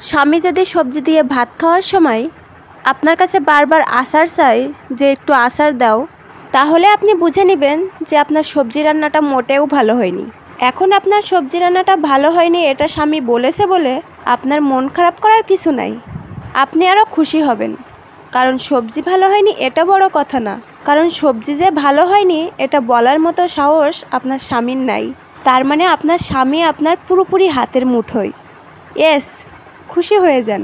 স্বামী যদি সবজি দিয়ে ভাত খাওয়ার সময় আপনার কাছে বারবার আচার চায় যে একটু আচার দাও, তাহলে আপনি বুঝে নেবেন যে আপনার সবজি রান্নাটা মোটেও ভালো হয়নি। এখন আপনার সবজি রান্নাটা ভালো হয়নি এটা স্বামী বলেছে বলে আপনার মন খারাপ করার কিছু নাই। আপনি আরও খুশি হবেন, কারণ সবজি ভালো হয়নি এটা বড় কথা না, কারণ সবজি যে ভালো হয়নি এটা বলার মতো সাহস আপনার স্বামীর নাই। তার মানে আপনার স্বামী আপনার পুরোপুরি হাতের মুঠোয়। ইয়েস, খুশি হয়ে যান।